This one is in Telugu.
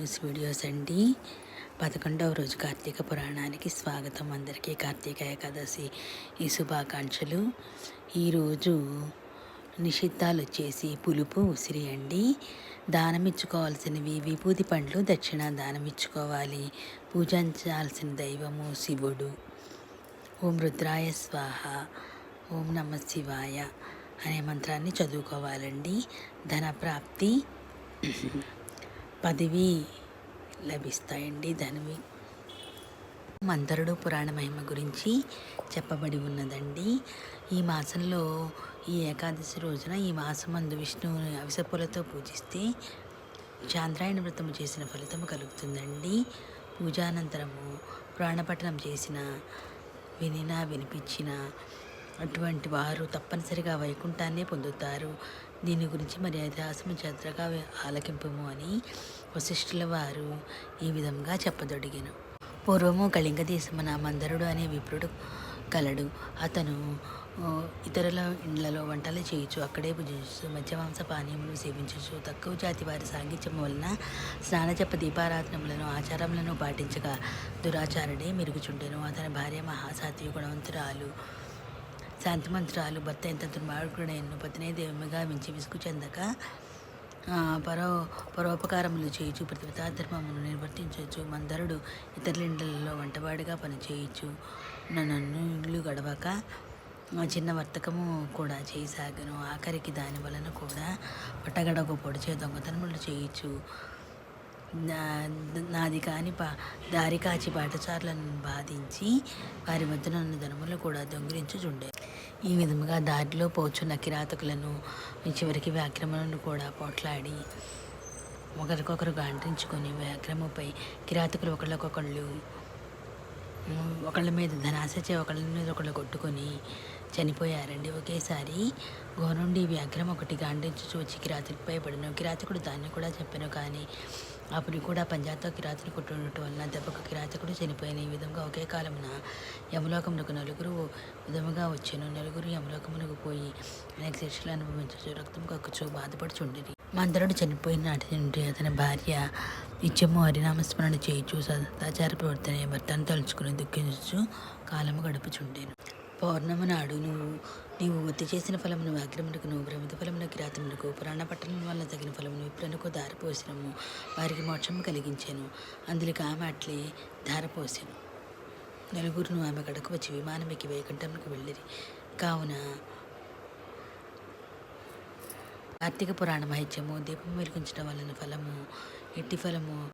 న్యూస్ వీడియోస్ అండి. 11వ రోజు కార్తీక పురాణానికి స్వాగతం. అందరికీ కార్తీక ఏకాదశి ఈ శుభాకాంక్షలు. ఈరోజు నిషిద్ధాలు వచ్చేసి పులుపు, ఉసిరి అండి. దానం ఇచ్చుకోవాల్సినవి విభూతి పండ్లు, దక్షిణ దానం ఇచ్చుకోవాలి. పూజించాల్సిన దైవము శివుడు. ఓం రుద్రాయ స్వాహ, ఓం నమ శివాయ అనే మంత్రాన్ని చదువుకోవాలండి. ధన ప్రాప్తి, పదవి లభిస్తాయండి. ధనవి మందరుడు పురాణ మహిమ గురించి చెప్పబడి ఉన్నదండి. ఈ మాసంలో ఈ ఏకాదశి రోజున ఈ మాసమందు విష్ణువుని అవిసెపూలతో పూజిస్తే చాంద్రాయణ వ్రతము చేసిన ఫలితము కలుగుతుందండి. పూజానంతరము పురాణపఠనం చేసిన, వినిపించిన అటువంటి వారు తప్పనిసరిగా వైకుంఠాన్నే పొందుతారు. దీని గురించి మరి ఇతిహాసము శ్రద్ధగా ఆలకింపము అని వశిష్ఠుల వారు ఈ విధంగా చెప్పదొడిగెను. పూర్వము కళింగ దేశమున మందరుడు అనే విప్రుడు కలడు. అతను ఇతరుల ఇండ్లలో వంటలు చేయుచు, అక్కడే భుజించు, మత్స్యమాంస పానీయములు సేవించు, తక్కువ జాతి వారి సాంగిత్యము వలన స్నానజప దీపారాధనములను ఆచారములను పాటించగా దురాచారుడే మెరుగుచుండెను. అతని భార్య మహాసాత్వి గుణవంతురాలు, శాంతిమంతురాలు. భర్త ఎంత దుర్మార్గుడైనను పతినే దేవముగా మించి విసుగు చెందక పరోపకారములు చేయుచు, ప్రతిపదాధర్మమును నిర్వర్తించవచ్చు. మందరుడు ఇతరుల ఇండ్లలో వంటవాడిగా పనిచేయచ్చు. నన్ను ఇల్లు గడవక చిన్న వర్తకము కూడా చేయసాగను. ఆఖరికి దాని వలన కూడా పట్టగడకు పొడిచే దొంగతనములు చేయొచ్చు. నాది కాని దారి కాచి బాటసార్లను బాధించి వారి మధ్యన ఉన్న ధనములు కూడా దొంగిలించుచుండే. ఈ విధముగా దారిలో పోచున్న కిరాతకులను, చివరికి వ్యాఘ్రములను కూడా పోట్లాడి ఒకరికొకరు గాండ్రించుకొని వ్యాఘ్రముపై కిరాతకులు ఒకళ్ళ మీద ధనాశచే ఒకళ్ళ మీద ఒకళ్ళు కొట్టుకొని చనిపోయారండి. ఒకేసారి గో నుండి వ్యాఘ్రం ఒకటి గాండించుచు వచ్చి కిరాతకుడిపై పడిన. కిరాతకుడు దాన్ని కూడా చెప్పాను, కానీ అప్పుడు కూడా పంజాతో కిరాతకుడు కొట్టుండటం వలన దెబ్బకు కిరాతకుడు చనిపోయిన. ఈ విధంగా ఒకే కాలమున యమలోకమునకు నలుగురు విధముగా వచ్చాను. నలుగురు యమలోకమునకు పోయి అనేక శిక్షలు అనుభవించచ్చు, రక్తం కక్కుచు బాధపడుచుండిరి. మందరుడు చనిపోయిన నాటి నుండి అతని భార్య నిత్యము హరినామస్మరణ చేయుచు, సదాచార ప్రవర్తన భర్తను తలుచుకుని దుఃఖించు కాలము గడుపుచుండెను. పౌర్ణమి నాడు నీవు ఒత్తి చేసిన ఫలమును వ్యాఘ్రమునకును, భ్రమిత ఫలమును కిరాతమునకు, పురాణ పట్టణం వల్ల తగిన ఫలమును విప్రునకు ధారపోసినము. వారికి మోక్షము కలిగించాను. అందులోకి ఆమె అట్లే ధారపోసాను. నలుగురును ఆమె కడకు వచ్చి విమానమెక్కి వైకుంఠమునకు వెళ్ళిరి. కావున కార్తీక పురాణ మహిత్యము, దీపం వెలిగించడం వలన ఫలము, ఎట్టి ఫలము